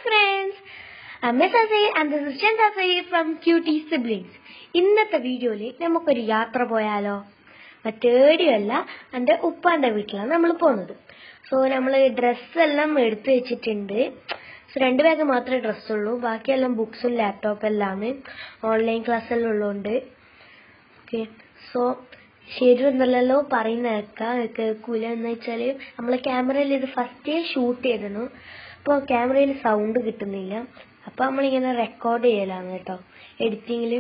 friends, I'm Miss Azir and this is Chandra Azir from Cutie Siblings. ഇന്നത്തെ വീഡിയോയിൽ നമുക്കൊരു യാത്ര പോയാലോ? മറ്റേടിയല്ല, എൻ്റെ ഉപ്പാൻ്റെ വീട്ടിലാണ് നമ്മൾ പോകുന്നത്. സോ നമ്മൾ ഡ്രസ്സെല്ലാം എടുത്തു വെച്ചിട്ടുണ്ട്. സോ 2 ബാഗ് മാത്രമേ ഡ്രസ്സുള്ളൂ, ബാക്കിയെല്ലാം ബുക്സും ലാപ്ടോപ്പെല്ലാം ഓൺലൈൻ ക്ലാസ്സെല്ലാം ഉള്ളതുകൊണ്ട്. ഓക്കെ, സോ ശരി എന്നല്ലല്ലോ പറയുന്ന കേൾക്കൂല. എന്ന് വെച്ചാൽ നമ്മൾ ക്യാമറയിൽ ഇത് ഫസ്റ്റേ ഷൂട്ട് ചെയ്തിരുന്നു. അപ്പോൾ ക്യാമറയിൽ സൗണ്ട് കിട്ടുന്നില്ല. അപ്പോൾ നമ്മളിങ്ങനെ റെക്കോർഡ് ചെയ്യലാണ് കേട്ടോ എഡിറ്റിങ്ങിൽ.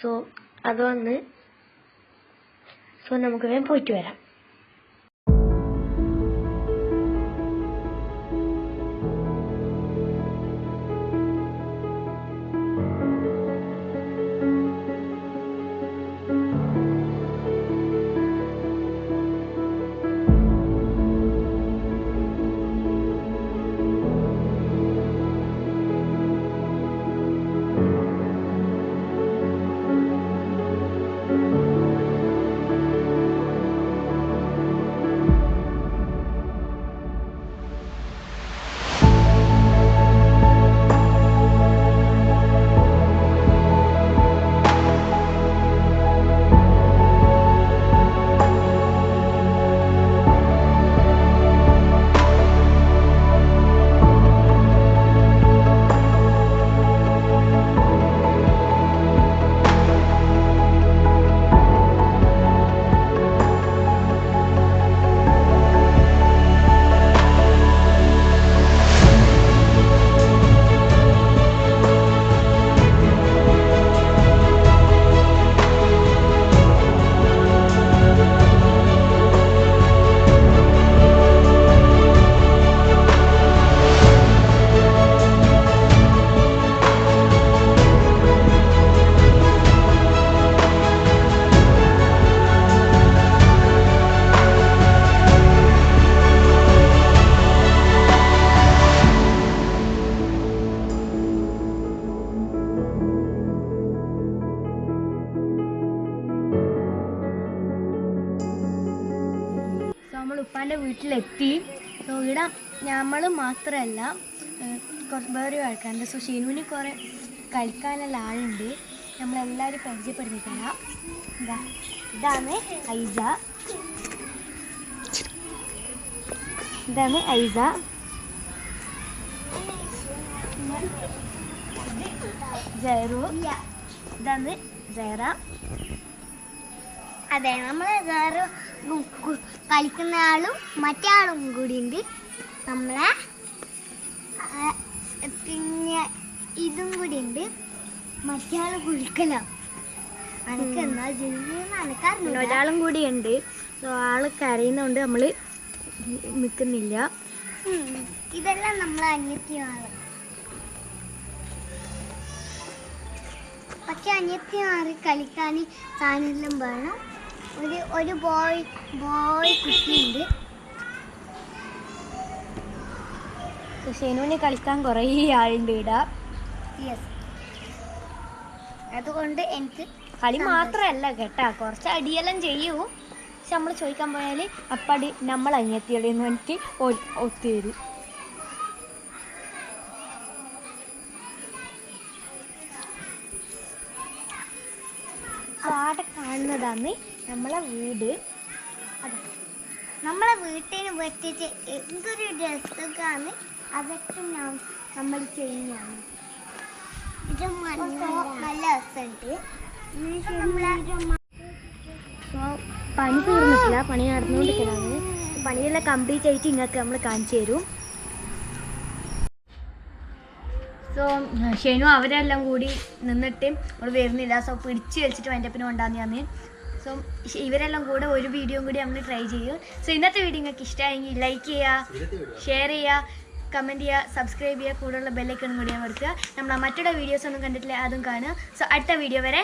സോ അതൊന്ന് നമുക്ക് വേഗം പോയിട്ട് വരാം. നമ്മൾ ഉപ്പാൻ്റെ വീട്ടിലെത്തി. സോ ഇവിടെ നമ്മൾ മാത്രമല്ല, കുറച്ച് വേറെ ആൾക്കാരുണ്ട്. സോ ഷെനുവിന് കുറേ കളിക്കാനുള്ള ആളുണ്ട്. നമ്മളെല്ലാവരും പരിചയപ്പെടുത്തിത്തരാം. ഇതാണ് ഐസ, ജയറു, ഇതാണ് ജയറ. അതെ, നമ്മൾ വേറെ കളിക്കുന്ന ആളും മറ്റേ ആളും കൂടി ഉണ്ട്. നമ്മളെ പിന്നെ ഇതും കൂടി ഉണ്ട്, മറ്റേ ആൾ കുളിക്കണം. ഒരാളും കൂടി ഉണ്ട്. ആള് കരയുന്നതുകൊണ്ട് നമ്മൾ നിൽക്കുന്നില്ല. ഇതെല്ലാം നമ്മളെ അനിയത്തിമാർ. പക്ഷെ അനിയത്തിമാർ കളിക്കാൻ സാധനം വേണം. ഒരു ബോയ് കുട്ടിയുണ്ട്. ഷെനുവിന് കളിക്കാൻ കുറേ ആളുണ്ട് ഇവിടെ. യെസ്, അതുകൊണ്ട് എനിക്ക് കളി മാത്രമല്ല കേട്ടാ, കുറച്ച് അടിയെല്ലാം ചെയ്യൂ. പക്ഷെ നമ്മൾ ചോദിക്കാൻ പോയാൽ അപ്പടി നമ്മൾ അനിയത്തിയുടെയെന്ന് എനിക്ക് ഒത്തുതരും. അവിടെ കാണുന്നതാണ് നമ്മളെ വീട്. നമ്മളെ വീട്ടിന് പറ്റിച്ച് എന്തൊരു രസമാണ്. അതൊക്കെ നമ്മൾ ചെയ്യുന്നതാണ്. ഇത് നല്ല രസമുണ്ട്. പണി തീർന്നിട്ടില്ല, പണി നടന്നുകൊണ്ടിരിക്കലാണ്. പണിയെല്ലാം കംപ്ലീറ്റ് ആയിട്ട് ഇങ്ങോട്ട് നമ്മൾ കാണിച്ചു തരും. സോ ഷെനു അവരെല്ലാം കൂടി നിന്നിട്ട് നമ്മൾ വരുന്നില്ല. സോ പിടിച്ച് വലിച്ചിട്ട് എൻ്റെ പിന്നെ കൊണ്ടാന്ന്. സോ ഇവരെല്ലാം കൂടെ ഒരു വീഡിയോ കൂടി നമ്മൾ ട്രൈ ചെയ്യും. സോ ഇന്നത്തെ വീഡിയോ നിങ്ങൾക്ക് ഇഷ്ടമായെങ്കിൽ ലൈക്ക് ചെയ്യുക, ഷെയർ ചെയ്യുക, കമൻറ്റ് ചെയ്യുക, സബ്സ്ക്രൈബ് ചെയ്യുക, കൂടെയുള്ള ബെല്ലൈക്കണും കൂടി ഞാൻ കൊടുക്കുക. നമ്മൾ മറ്റുള്ള വീഡിയോസ് ഒന്നും കണ്ടിട്ടില്ല, അതും കാണുക. സോ അടുത്ത വീഡിയോ വരെ